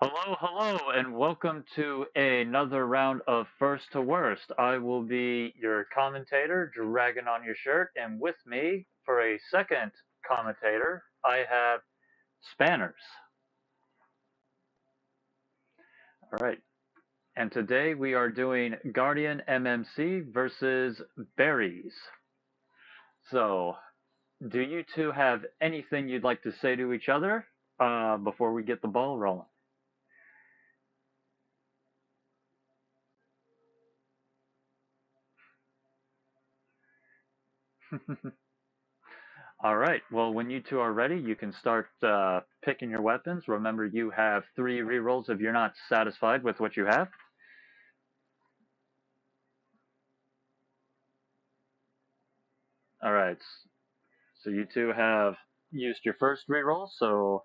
Hello, hello, and welcome to another round of First to Worst. I will be your commentator, Dragon on your shirt, and with me for a second commentator, I have Spanners. All right, and today we are doing Guardian MMC versus Berries. So, do you two have anything you'd like to say to each other before we get the ball rolling? All right. Well, when you two are ready, you can start picking your weapons. Remember, you have 3 rerolls if you're not satisfied with what you have. All right. So you two have used your first reroll. So,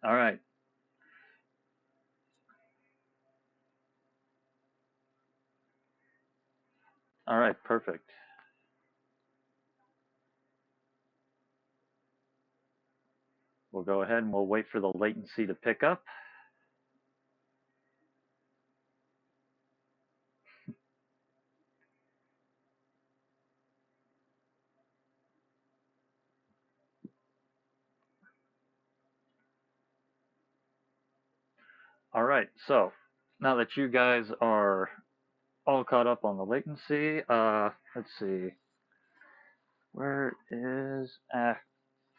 all right. All right. Perfect. We'll go ahead and we'll wait for the latency to pick up. All right. So now that you guys are all caught up on the latency, let's see. Where is?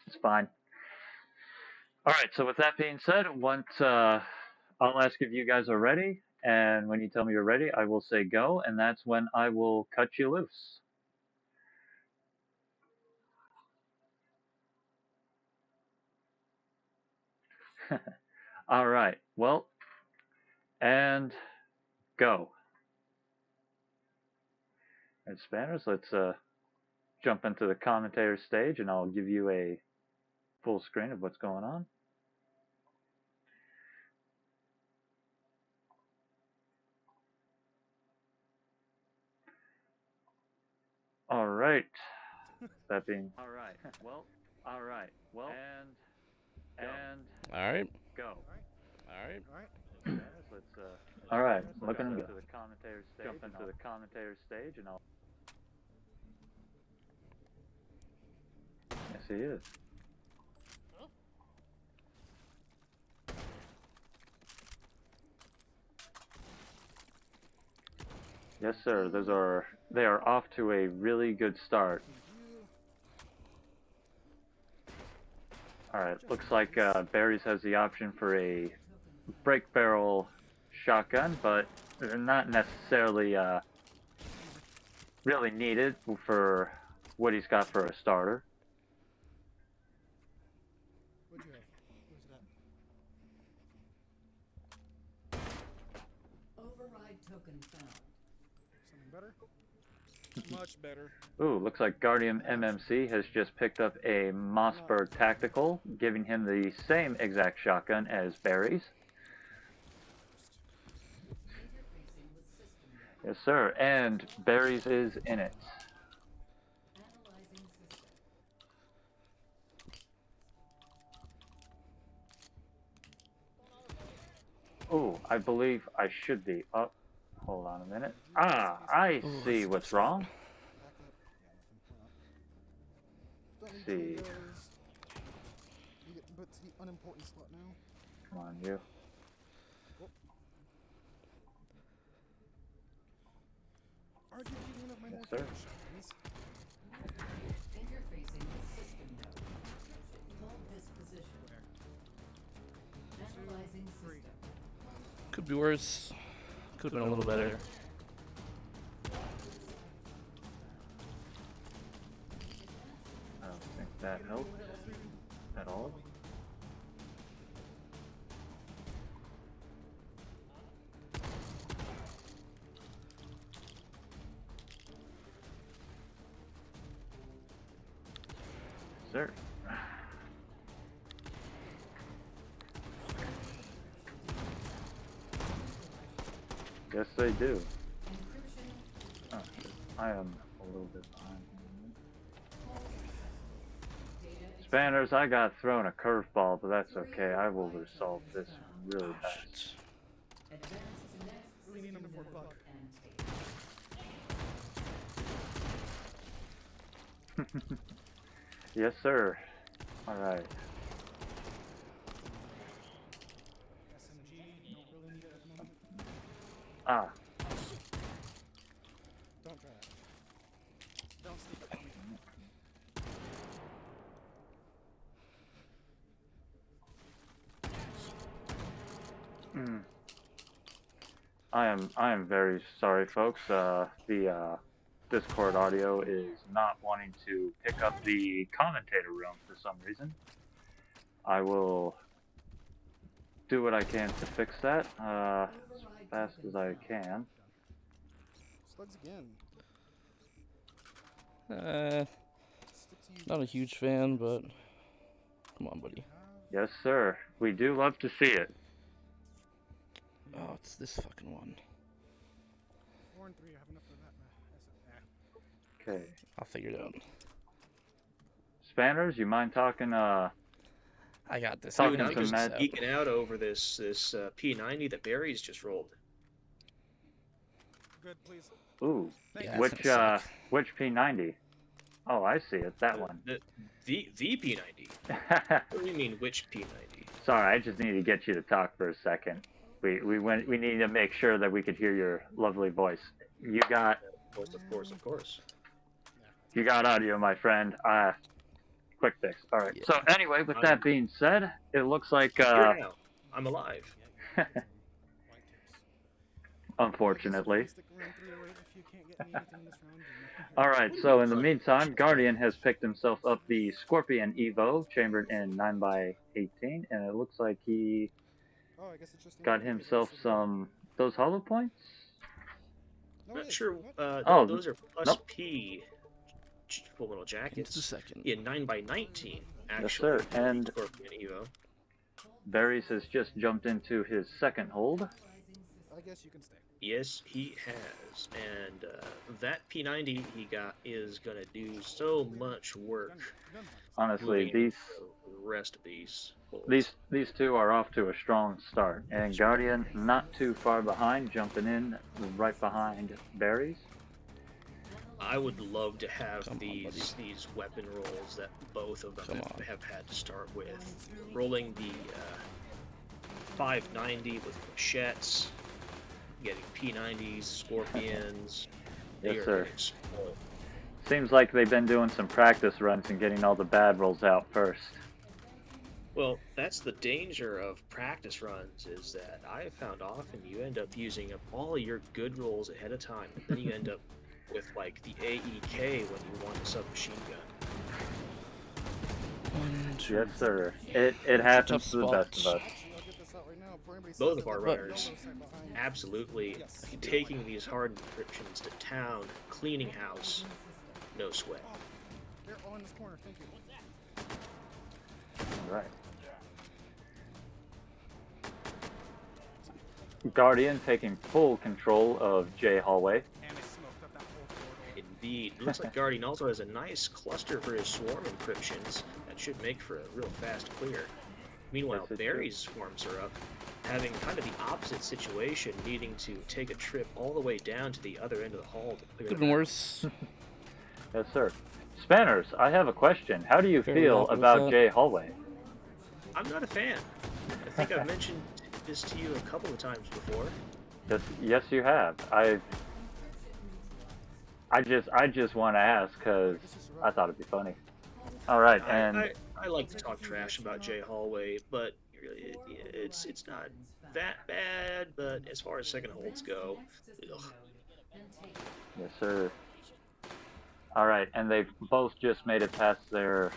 It's fine. All right, so with that being said, I'll ask if you guys are ready, and when you tell me you're ready, I will say go, and that's when I will cut you loose. All right, well, and go. And Spanners, let's jump into the commentator stage, and I'll give you a full screen of what's going on. All right, that being all right. Well, all right. Well, and All right. go. All right. Let's all right. Looking to the commentator stage. Jump into the commentator stage, and I'll. Yes, he is. Yes, sir. They are off to a really good start. All right. Looks like Barry's has the option for a break barrel shotgun, but they're not necessarily really needed for what he's got for a starter. What'd you have? Where's it at? Override token found. Something better? Much better. Ooh, looks like Guardian MMC has just picked up a Mossberg Tactical, giving him the same exact shotgun as Barry's. Interfacing with system node. Yes, sir. And Barry's is in it. Analyzing system. Ooh, I believe I should be up. Hold on a minute. Ah, I see what's wrong. Back up. Yeah, nothing. Don't need See. tornadoes. You get put to the unimportant spot now. Come on, you. Arguably one of my Yes, more sir. favorite shotguns. Interfacing with system node. Hold this position. Analyzing Three. system. Could be worse. Could have been a little better. I don't think that helped at all. Sir. Yes, they do. Encryption. Oh, shit. I am a little bit behind. Spanners, I got thrown a curveball, but that's okay. I will resolve this really fast. Really need him for buck. Yes, sir. All right. SMG, don't really need it at the moment. Ah, Don't try that. Don't sneak up on me. I am very sorry, folks. The Discord audio is not wanting to pick up the commentator room for some reason. I will do what I can to fix that as fast as I can. Slugs again. Stick to you. Not a huge fan, but come on, buddy. Yes, sir. We do love to see it. Oh, it's this fucking one. 4 and 3. I have enough for that. Okay. I'll figure it out. Spanners, you mind talking? I got this. Talking Dude, I'm some just mad- geeking out over this P90 that Barry's just rolled. Good, please. Ooh, Thank Yeah, you. it's gonna suck. which P90? Oh, I see it. That one. The P90. What do you mean, which P90? Sorry, I just need to get you to talk for a second. We need to make sure that we could hear your lovely voice. You got Of course. audio, my friend. Quick fix. All right. Yeah. So anyway, with that being said, it looks like Here now. I'm alive. White tips. unfortunately. Stick around 308 if you can't get me anything this round. All right. So in the meantime, Guardian has picked himself up the Scorpion Evo, chambered in 9x18, and it looks like he Oh, I guess it's just got himself some those hollow points. No, Not it is. sure. What? Oh, Those are plus nope. P full metal It's the jackets. second. Yeah, 9x19. Yes, Actually, sir. And Scorpion Evo. Berries has just jumped into his second hold. I guess you can stay. Yes, he has, and that P90 he got is gonna do so much work. Gun Honestly, moving these the rest of these holds. these two are off to a strong start, and Guardian not too far behind, jumping in right behind Berries. I would love to have Come on, these weapon rolls that both of them Come on. have had to start with. Rolling the 590 with machetes, getting P90s, scorpions. They Yes, are sir. getting spoiled. Seems like they've been doing some practice runs and getting all the bad rolls out first. Well, that's the danger of practice runs, is that I have found often you end up using up all of your good rolls ahead of time, and then you end up with like the AEK when you want a submachine gun. 1, 2, Yes, sir. It a happens tough to the best of spot. us. Actually, I'll get this out right now before anybody Both says of our that. runners Yellow side behind. absolutely Yes. taking these hard encryptions to town, cleaning house, no sweat. Oh, they're all in this corner. Thank you. All right. Guardian taking full control of J Hallway. And I smoked up that whole corridor. Indeed. Looks like Guardian also has a nice cluster for his swarm encryptions. That should make for a real fast clear. Meanwhile, Yes, it Barry's swarms are up, having kind of the opposite situation, needing to take a trip all the way down to the other end of the hall to clear Could have them been out. worse. Yes, sir. Spanners, I have a question. How do you Fairly feel happy with about that. J Hallway? I'm not a fan. I think I've mentioned this to you a couple of times before. Yes, you have. I just want to ask because I thought it'd be funny. All right, and I like to talk trash about Jay Hallway, but really, it's not that bad. But as far as second holds go, ugh. yes, sir. All right, and they've both just made it past their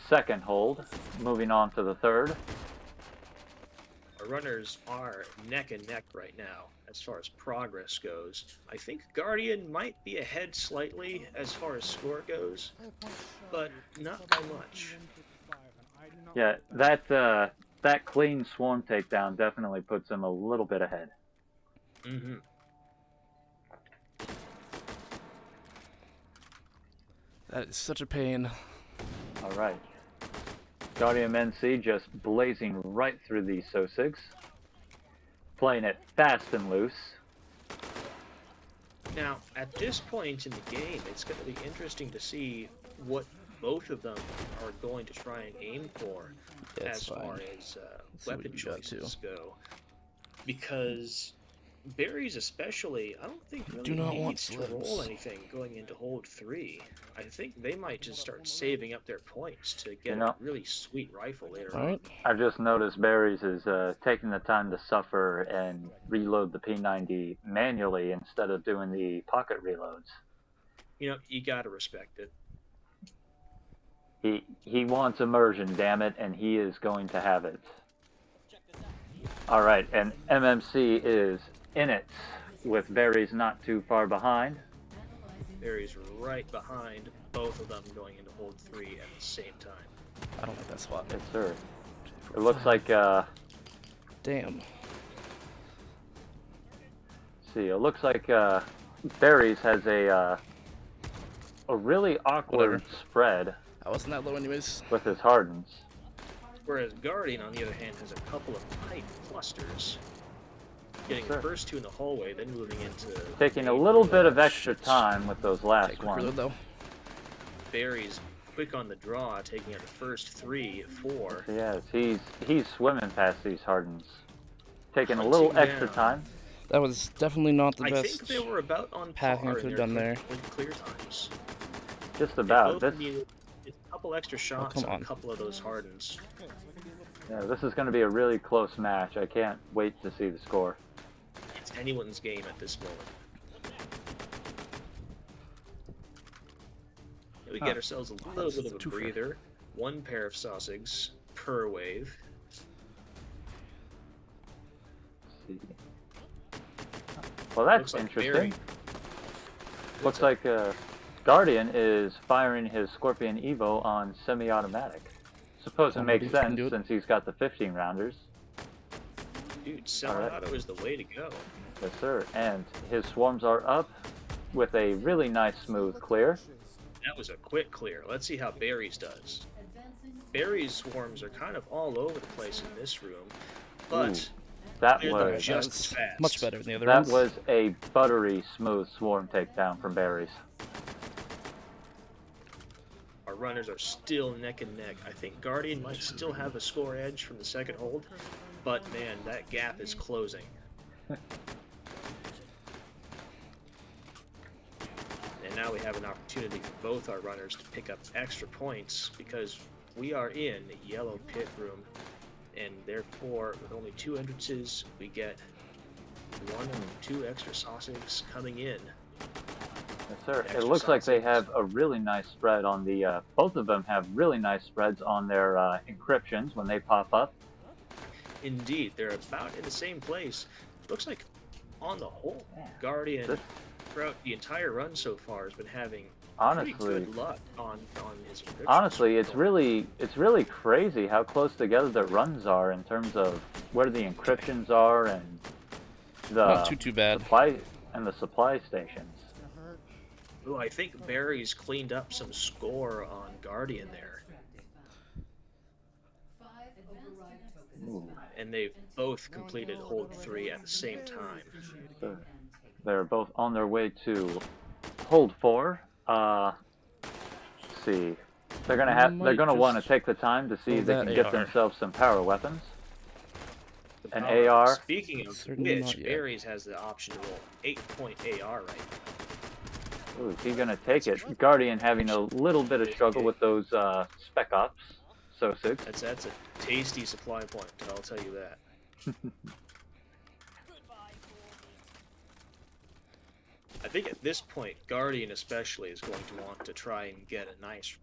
second hold, moving on to the third. Our runners are neck and neck right now as far as progress goes. I think Guardian might be ahead slightly as far as score goes, 5 points shy. but not by much. 155, and I do not Yeah, want that clean swarm takedown definitely puts him a little bit ahead. Mm-hmm. That is such a pain. All right. Guardian MMC just blazing right through these Sosigs. Playing it fast and loose. Now, at this point in the game, it's going to be interesting to see what both of them are going to try and aim for Yeah, as it's far fine. as see weapon what you got, choices go. Because Berries especially, I don't think really Do not want needs to roll slims. anything going into hold 3. I think they might just start saving up their points to get know, a really sweet rifle later on. Alright. I've just noticed Berries is taking the time to suffer and reload the P90 manually instead of doing the pocket reloads. You know, you gotta respect it. He wants immersion, damn it, and he is going to have it. All right, and MMC is in it with Berries not too far behind. Berries right behind both of them going into hold 3 at the same time. I don't like that spot. Yes, sir. It looks like Damn. see, it looks like Berries has a really awkward Whatever. spread I wasn't that low anyways. with his hardens. Whereas Guardian, on the other hand, has a couple of tight clusters. Getting Sure. the first 2 in the hallway, then moving into... Taking a little bit of extra Shit. time with those Okay, last quick ones. reload though. Berries quick on the draw, taking out the first 3, 4. Yes, he's swimming past these hardens. Taking a little Hunting extra down. time. That was definitely not the I best. think they were about on pathing I par in could've their done there. clear times. Just They about. both This needed a couple extra shots come on on. a couple of those hardens. yeah, this is going to be a really close match. I can't wait to see the score. It's anyone's game at this moment. We get ourselves a little bit of a too fair. breather. 1 pair of Sausigs per wave. Let's see. Well, that's Looks like interesting. Berry- Looks like Guardian is firing his Scorpion Evo on semi-automatic. Suppose it makes Somebody can sense do it. since he's got the 15 rounders. Dude, semi-auto is the way to go. Yes, sir. And his swarms are up with a really nice smooth clear. That was a quick clear. Let's see how Berries does. Berries' swarms are kind of all over the place in this room, but That cleared them was just That's as fast. much better than the other that ones. was a buttery smooth swarm takedown from Berries. Our runners are still neck and neck. I think Guardian might still have a score edge from the second hold, but man, that gap is closing. And now we have an opportunity for both our runners to pick up extra points because we are in yellow pit room, and therefore with only 2 entrances we get 1 or 2 extra sausages coming in. Yes, sir. It Extra looks like they sausages. have a really nice spread on the. Both of them have really nice spreads on their encryptions when they pop up. Indeed, they're about in the same place. Looks like on the whole, Yeah. Guardian This- throughout the entire run so far has been having Honestly, pretty good luck on his encryptions. honestly, it's really crazy how close together the runs are in terms of where the encryptions are and Not the too bad. supply stations. Ooh, I think Barry's cleaned up some score on Guardian there, 5 override tokens. Ooh. and they've both completed hold 3 at the same time. So they're both on their way to hold 4. Let's see. They're gonna Might want to just take the time to see throw if they that can get AR. themselves some power weapons. An Oh, AR. Speaking of Certainly which, not yet. Barry's has the option to roll 8-point AR right now. Ooh, is he gonna take it? Guardian having a little bit of struggle with those spec ops. So 6. That's a tasty supply point, I'll tell you that. I think at this point, Guardian especially is going to want to try and get a nice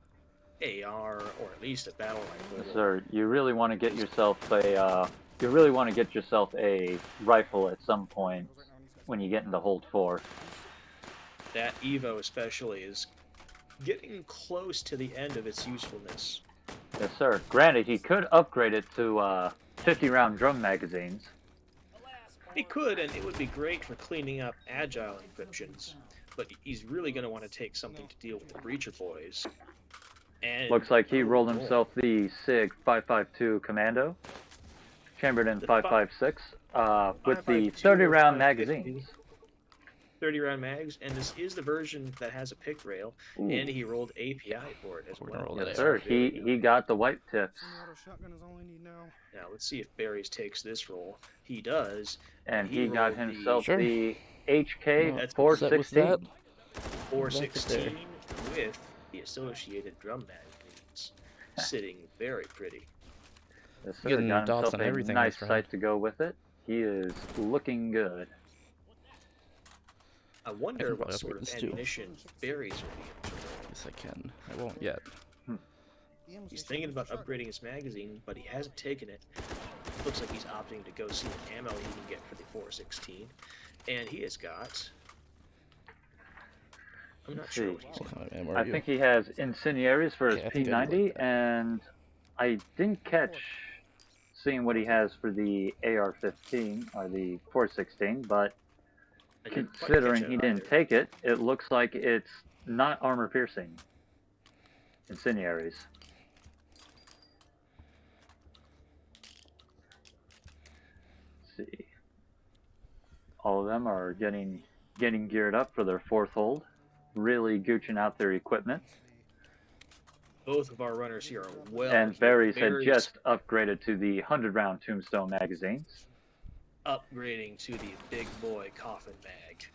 AR or at least a battle rifle. Yes, sir. You really want to get yourself a rifle at some point when you get into hold 4. That Evo especially is getting close to the end of its usefulness. Yes, sir. Granted, he could upgrade it to 50-round drum magazines. It could, and it would be great for cleaning up agile encryptions. But he's really going to want to take something to deal with the breacher boys. And Looks like he rolled boy. himself the SIG 552 Commando, chambered in The 556, with the 552 or 30-round 550. magazines. 30-round mags, and this is the version that has a pick rail, Ooh. and he rolled API for it as We're gonna well. roll Yes, that sir. There we He got the white tips, Semi-auto shotgun is all I need now. Now let's see if Barry's takes this roll. He does. and he got rolled himself Sure. the HK Not That's upset with 416. that. 416 with the associated drum magazines, sitting very pretty. Yes, sir. Getting Got dots himself on a everything nice this round. sight to go with it. He is looking good. I wonder probably what sort upgrade of this too. ammunition Barry's will be able to roll. Yes, I can. I won't yet. He's thinking about upgrading his magazine, but he hasn't taken it. Looks like he's opting to go see what ammo he can get for the 416. And he has got... I'm not sure what he's What got. kind of ammo are I you? think he has incendiaries for his Okay, I think I do P90, like that. and I didn't catch seeing what he has for the AR-15 or the 416, but I didn't quite considering catch he it didn't either. take it, it looks like it's not armor piercing incendiaries. Let's see. All of them are getting geared up for their fourth hold, really gooching out their equipment. Both of our runners here are well. And Barry's had Barry's just upgraded to the 100-round Tombstone magazines. upgrading to the big boy coffin mag.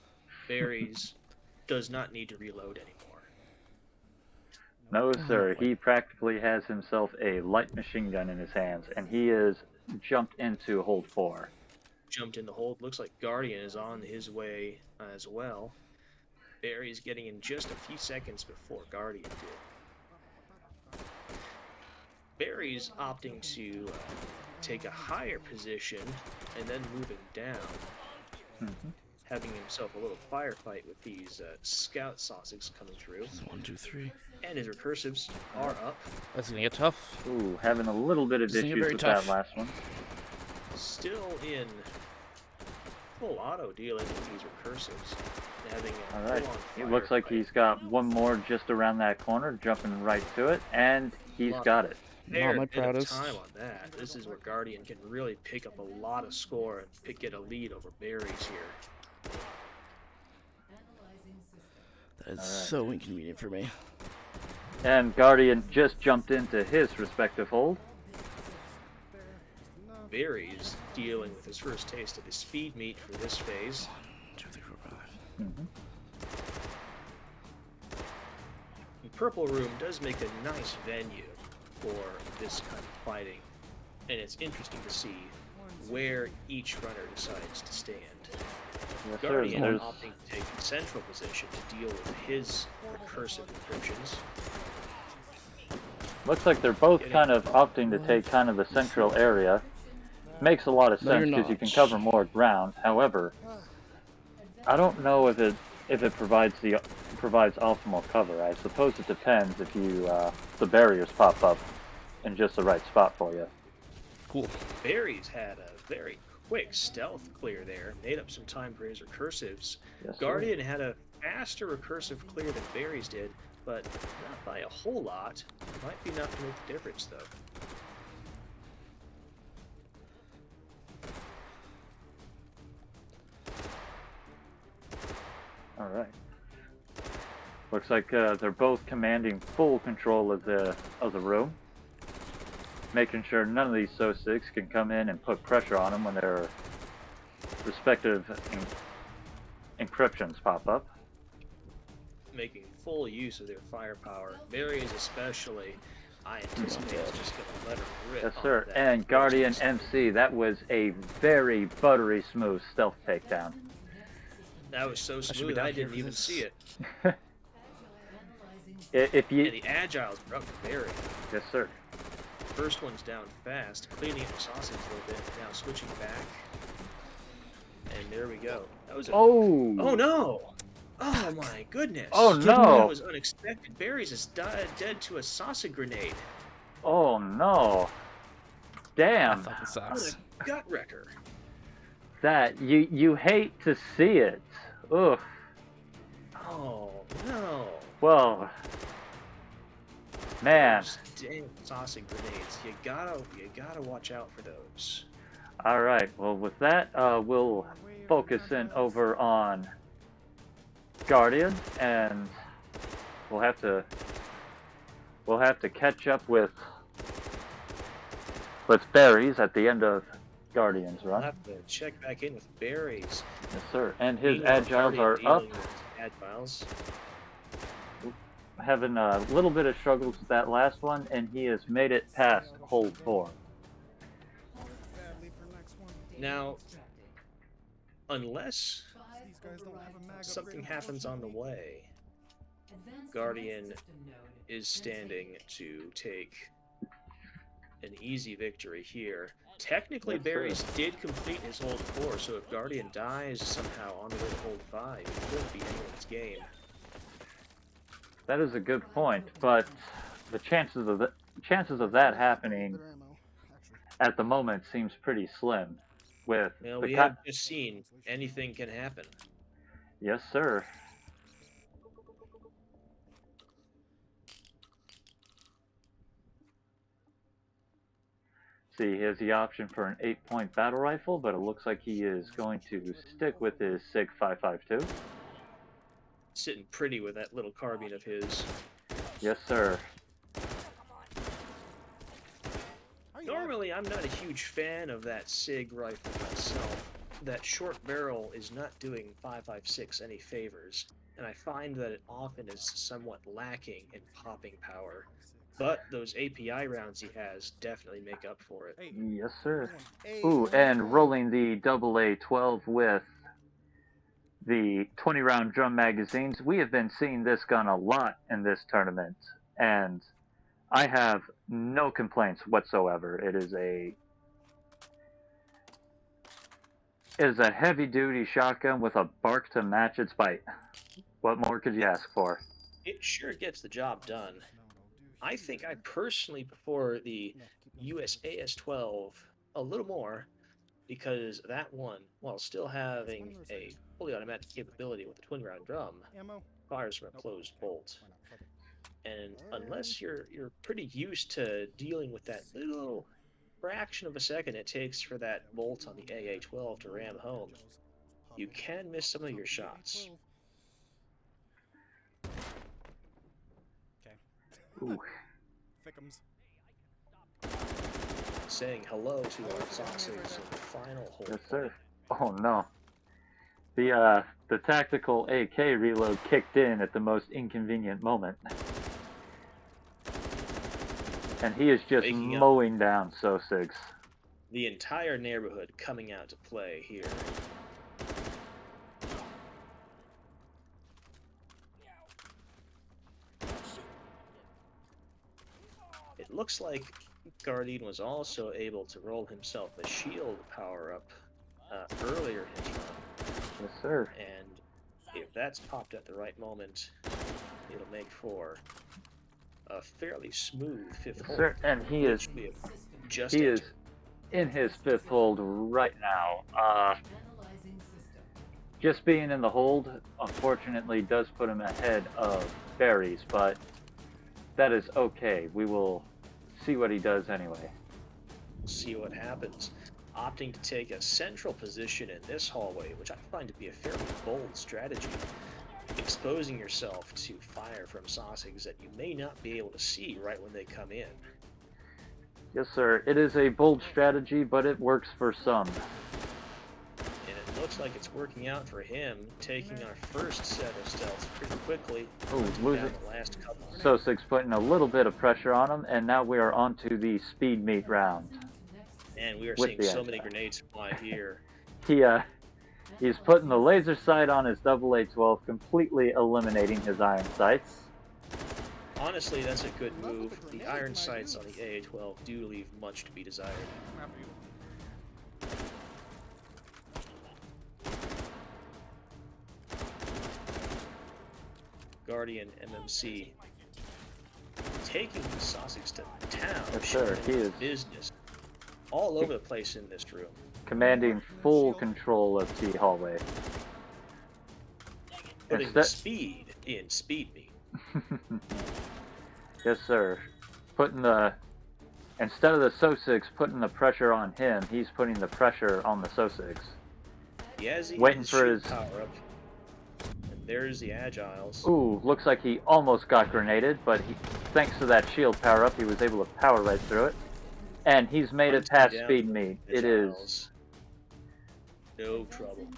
Barry's does not need to reload anymore. No, sir. He practically has himself a light machine gun in his hands, and he is jumped into hold 4. Jumped in the hold. Looks like Guardian is on his way as well. Barry's getting in just a few seconds before Guardian did. Barry's opting to take a higher position and then moving down, having himself a little firefight with these scout sausages coming through. 1, 2, 3. And his recursives are up. That's gonna get tough. Ooh, having a little bit of This is issues very with tough. that last one. Still in full auto dealing with these recursives. Having a All right. full-on It looks like firefight. he's got one more just around that corner, jumping right to it, and he's got it. Fair Not my bit of proudest. time on that. This is where Guardian can really pick up a lot of score and get a lead over Barry's here. Analyzing system. That is Alright. so inconvenient for me. And Guardian just jumped into his respective hold. There, just enough. Barry's dealing with his first taste of the speed meat for this phase. 2, 3, 4, 5. The Purple Room does make a nice venue for this kind of fighting, and it's interesting to see where each runner decides to stand. Yes, sir. Guardian There's, opting to take the central position to deal with his recursive encryptions. looks like they're both kind of opting to take kind of the central area. Makes a lot of No, you're sense because you not. can cover more ground. However, I don't know if it provides optimal cover. I suppose it depends if you the barriers pop up in just the right spot for you. Cool. Barry's had a very quick stealth clear there, made up some time for his recursives. Yes, sir. Guardian had a faster recursive clear than Barry's did, but not by a whole lot. Might be enough to make the difference, though. All right. Looks like they're both commanding full control of the room, making sure none of these SO6 can come in and put pressure on them when their respective encryptions pop up. Making full use of their firepower. Barry's especially, I anticipate, is just going to let her rip. Yes, on sir. that And Guardian first MC, that was a very buttery smooth stealth takedown. That was so should be smooth, down I here didn't for even this. see it. If And you, the Agiles were up for Barry. yes, sir. First one's down fast, cleaning up the sausage a little bit, now switching back. And there we go. That was a... Oh. Oh no! Oh my goodness! Oh, That no. was unexpected. Barry's is dead to a sausage grenade. Oh no. That Damn. fucking What sucks. a gut wrecker. that. You hate to see it. Ugh. Oh no! Well, man. Those dang sausage grenades. You gotta watch out for those. All right. Well, with that, we'll focus in over on Guardian, and we'll have to catch up with Berries at the end of Guardian's I'll run. have to check back in with Berries. Yes, sir. And his Meanwhile, agiles Guardian are up. dealing with Agiles. Having a little bit of struggles with that last one, and he has made it past hold 4. Badly for next one. Now, unless These guys don't have a mag something upgrade, happens on the way, Guardian is standing to take an easy victory here. Technically, Yes, sir. Berries did complete his hold 4, so if Guardian dies somehow on the way to hold 5, it could be anyone's game. That is a good point, but the chances of that happening Better ammo, actually. at the moment seems pretty slim. With Well, the we have just seen anything can happen. Yes, sir. See, he has the option for an 8-point battle rifle, but it looks like he is going to stick with his SIG 5.52. Sitting pretty with that little carbine of his. Yes, sir. Normally, I'm not a huge fan of that SIG rifle myself. That short barrel is not doing 5.56 any favors, and I find that it often is somewhat lacking in popping power. But those API rounds he has definitely make up for it. Yes, sir. Ooh, and rolling the AA-12 with the 20-round drum magazines. We have been seeing this gun a lot in this tournament, and I have no complaints whatsoever. It is a heavy-duty shotgun with a bark to match its bite. What more could you ask for? It sure gets the job done. I think I personally prefer the USAS-12 a little more, because that one, while still having a fully automatic capability with a twin-round drum, Ammo? fires from a closed bolt. And unless you're pretty used to dealing with that little fraction of a second it takes for that bolt on the AA-12 to ram home, you can miss some of your shots. Okay. Ooh. Thickums. Saying hello to our Soxers in the final hold. Yes, sir. Oh no. The tactical AK reload kicked in at the most inconvenient moment. And he is just Making up. mowing down Sosigs. The entire neighborhood coming out to play here. It looks like Guardian was also able to roll himself a shield power-up earlier in his run. Yes, sir. And if that's popped at the right moment, it'll make for a fairly smooth fifth Yes, hold. sir. And he is which we have just he is entered. in his 5th hold right now. Just being in the hold, unfortunately, does put him ahead of Berries, but that is okay. We will see what he does anyway. See what happens. Opting to take a central position in this hallway, which I find to be a fairly bold strategy. Exposing yourself to fire from Sosigs that you may not be able to see right when they come in. Yes, sir. It is a bold strategy, but it works for some. And it looks like it's working out for him, taking our first set of stealths pretty quickly. Ooh, losing. Down the last couple. Sosigs putting a little bit of pressure on him, and now we are on to the speed meet round. And we are With seeing the so edge many back. grenades fly here. He's putting the laser sight on his AA-12, completely eliminating his iron sights. Honestly, that's a good move. The iron sights on the AA-12 do leave much to be desired. Guardian MMC taking the Sosigs to town. Yes, sir. showing He his is business all over the place in this room. commanding full control of T hallway. Putting Instead- speed in speed meat. Yes, sir. Instead of the SO6 putting the pressure on him, he's putting the pressure on the SO6. He has Waiting his for shield his- power up. And there's the Agiles. Ooh, looks like he almost got grenaded, but thanks to that shield power up, he was able to power right through it. And he's made it past Hunting speed down meat. the It is Agiles. No trouble.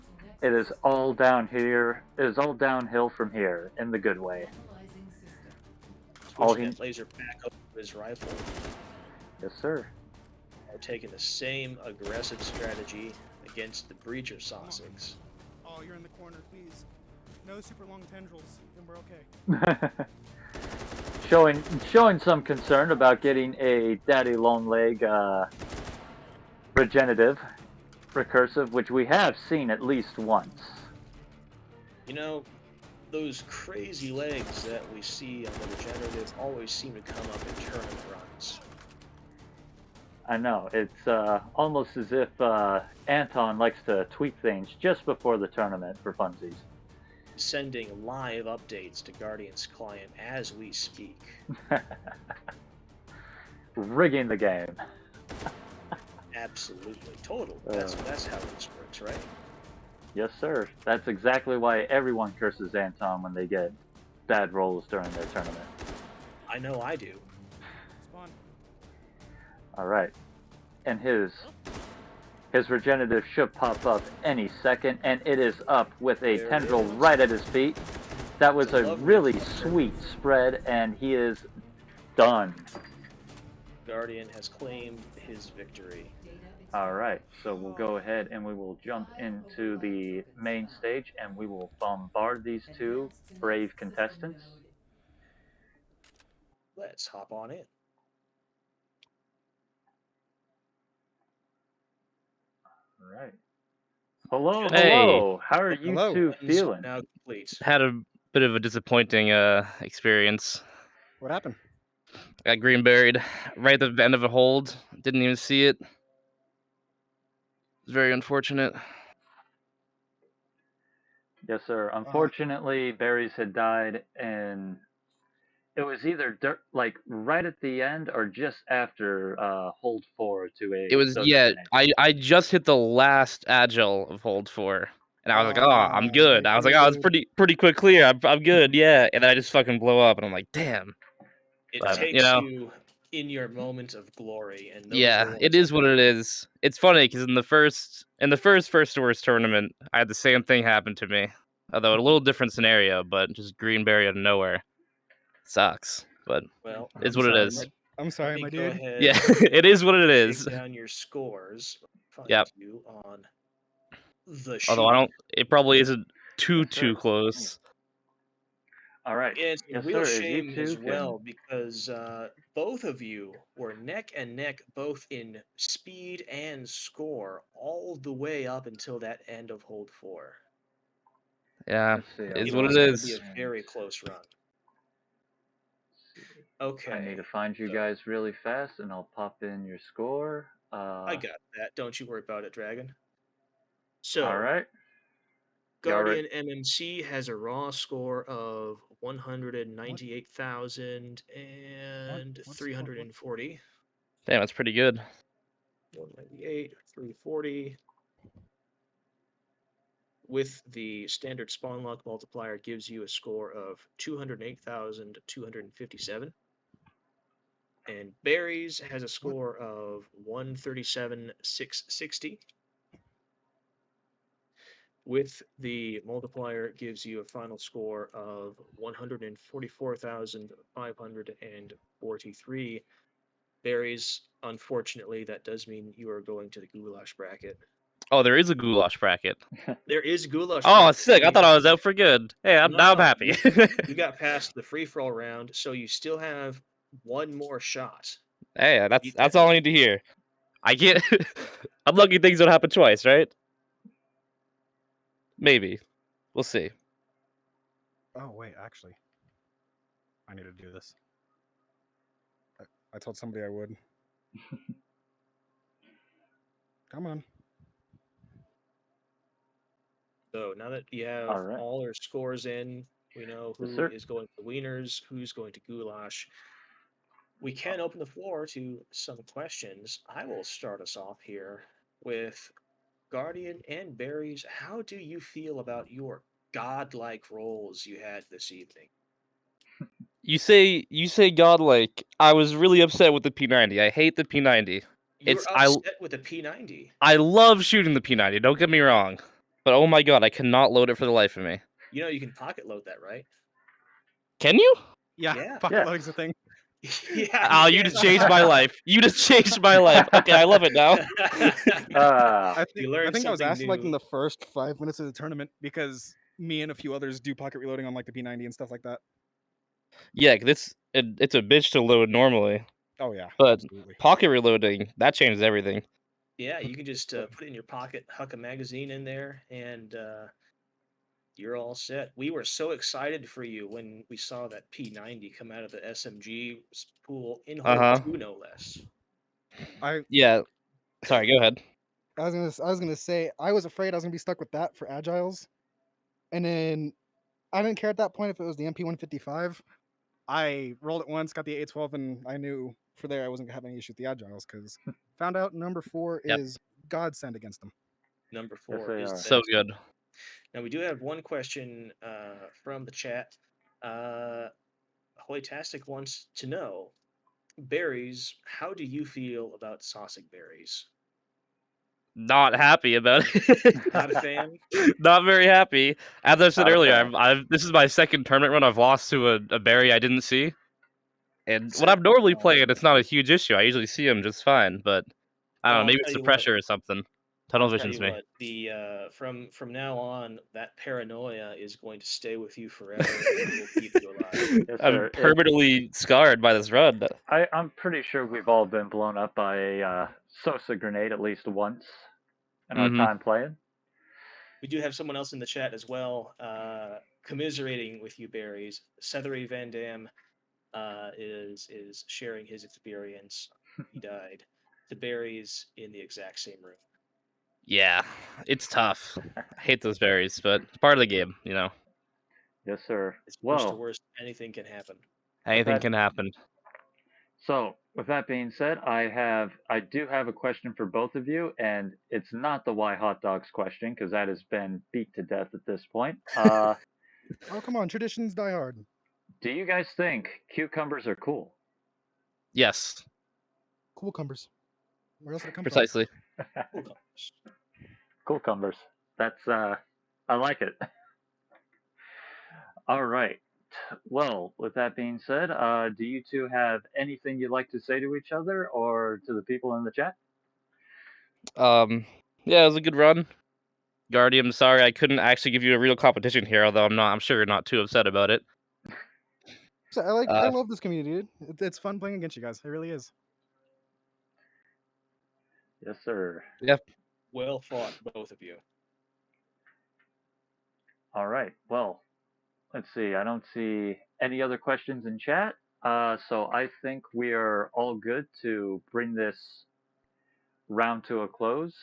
It is all down here. It is all downhill from here, in the good way. All Switching he- that laser back up to his rifle. Yes, sir. Are taking the same aggressive strategy against the breacher Sussex. Oh, you're in the corner, please. No super long tendrils, and we're okay. showing some concern about getting a daddy long leg regenerative recursive, which we have seen at least once. You know, those crazy legs that we see on the regenerative always seem to come up in tournament runs. I know, it's almost as if Anton likes to tweak things just before the tournament for funsies. Sending live updates to Guardian's client as we speak. Rigging the game. Absolutely. Total. That's how this works, right? Yes, sir. That's exactly why everyone curses Anton when they get bad rolls during their tournament. I know I do. Spawn. Alright. And his regenerative should pop up any second, and it is up with a There it tendril is. right at his feet. That was It's a a lovely really tendril. sweet spread, and he is done. Guardian has claimed his victory. Alright, so we'll go ahead and we will jump into the main stage, and we will bombard these two brave contestants. Let's hop on in. Alright. Hello, Hey. hello! How are you Hello. two Runs feeling? Now complete. Had a bit of a disappointing experience. What happened? Got green buried right at the end of a hold. Didn't even see it. It's very unfortunate. Yes, sir. Unfortunately, Berries had died, and it was either like right at the end or just after hold 4 to a. It was social yeah. grenade. I just hit the last agile of hold 4, and I was like, oh, I'm good. I was like, oh, it's pretty quick clear. I'm good. Yeah, and then I just fucking blow up, and I'm like, damn. It But, takes you know. you in your moment of glory, and those Yeah, are it is what it is. It's funny because in the first worst tournament, I had the same thing happen to me. Although a little different scenario, but just greenberry out of nowhere. Sucks, but Well, it's what it is. I'm let sorry, me my go dude. ahead Yeah, it is what it is. take down your scores. Find Yep. you on the Although I sheet. don't, it probably isn't too Yes, sir. close. All right. And it's a Yes, real sir. As you shame two as can- well because both of you were neck and neck, both in speed and score, all the way up until that end of hold 4. Yeah, Let's see. it is It what was it going to be is. a very close run. I Okay, need to find you so- guys really fast, and I'll pop in your score. I got that. Don't you worry about it, Dragon. So, All right. Guardian MMC has a raw score of 198,340. Damn, that's pretty good. 198, 340. With the standard spawn lock multiplier gives you a score of 208,257. And Berries has a score of 137,660. With the multiplier gives you a final score of 144,543. Berries, unfortunately, that does mean you are going to the goulash bracket. Oh, there is a goulash bracket. There is goulash. Oh, bracket. sick! I thought I was out for good. Hey, now I'm No, happy. You got past the free for all round, so you still have one more shot. Hey, Beat that's that. all I need to hear. I get. I'm lucky things don't happen twice, right? Maybe. We'll see. Oh, wait, actually. I need to do this. I told somebody I would. Come on. So now that you have All right. all our scores in, we know Yes, who sir. is going to Wieners, who's going to Goulash. We can open the floor to some questions. I will start us off here with Guardian and Berries. How do you feel about your godlike roles you had this evening? You say godlike. I was really upset with the P90. I hate the P90. You're upset with the P90. I love shooting the P90. Don't get me wrong, but oh my god, I cannot load it for the life of me. You know you can pocket load that, right? Can you? Yeah, Yeah. pocket Yes. loading's a thing. Yeah, Oh, you just changed my life. You just changed my life. Okay, I love it now. I You think learned I was something asked like in new. the first 5 minutes of the tournament because me and a few others do pocket reloading on like the P90 and stuff like that. Yeah, it's a bitch to load normally, Oh yeah, but absolutely. pocket reloading that changes everything. Yeah, you can just put it in your pocket, huck a magazine in there, and you're all set. We were so excited for you when we saw that P90 come out of the SMG pool in Uh hole huh. 2, no less. I Yeah. Sorry. Go ahead. I was gonna say I was afraid I was gonna be stuck with that for agiles, and then I didn't care at that point if it was the MP155. I rolled it once, got the 812, and I knew for there I wasn't gonna have any issue with the agiles because found out number 4 Yep. is godsend against them. Number Yes, 4 they is are. the So best. good. Now we do have one question from the chat. Hoytastic wants to know, berries, how do you feel about Saucig berries? Not happy about it. Not a fan? Not very happy. As I said Not a earlier, fan. I've this is my second tournament run I've lost to a berry I didn't see. And when So, I'm normally playing, it's not a huge issue. I usually see him just fine, but I don't well, know. I'll Maybe tell it's the you what. pressure or something. Tunnel I'll tell vision's you me. what. The from now on, that paranoia is going to stay with you forever, and it will keep you alive. Yes, I'm sir. permanently scarred by this run. I'm pretty sure we've all been blown up by a Sosa grenade at least once in our Mm-hmm. time playing. We do have someone else in the chat as well, commiserating with you, berries. Sethery Van Dam is sharing his experience. He died to berries in the exact same room. Yeah, it's tough. I hate those berries, but it's part of the game, you know. Yes, sir. It's worst to Well, worst. Anything can happen. with Anything that can happen. with that being said, I do have a question for both of you, and it's not the why hot dogs question because that has been beat to death at this point. Oh come on, traditions die hard. Do you guys think cucumbers are cool? Yes, Cool cumbers. Where else did it come from? precisely. Cool colors. Cool cumbers. That's I like it. All right. Well, with that being said, do you two have anything you'd like to say to each other or to the people in the chat? Yeah, it was a good run. Guardian, sorry I couldn't actually give you a real competition here, although I'm sure you're not too upset about it. So I Uh, love this community, dude. It's fun playing against you guys. It really is. Yes, sir. yeah, Well fought, both of you. All right. Well, let's see. I don't see any other questions in chat. So I think we are all good to bring this round to a close.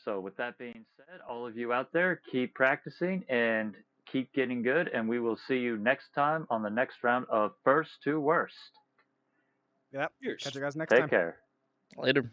So with that being said, all of you out there, keep practicing and keep getting good, and we will see you next time on the next round of First to Worst. Yep. Cheers. Catch you guys next Take time. care. later.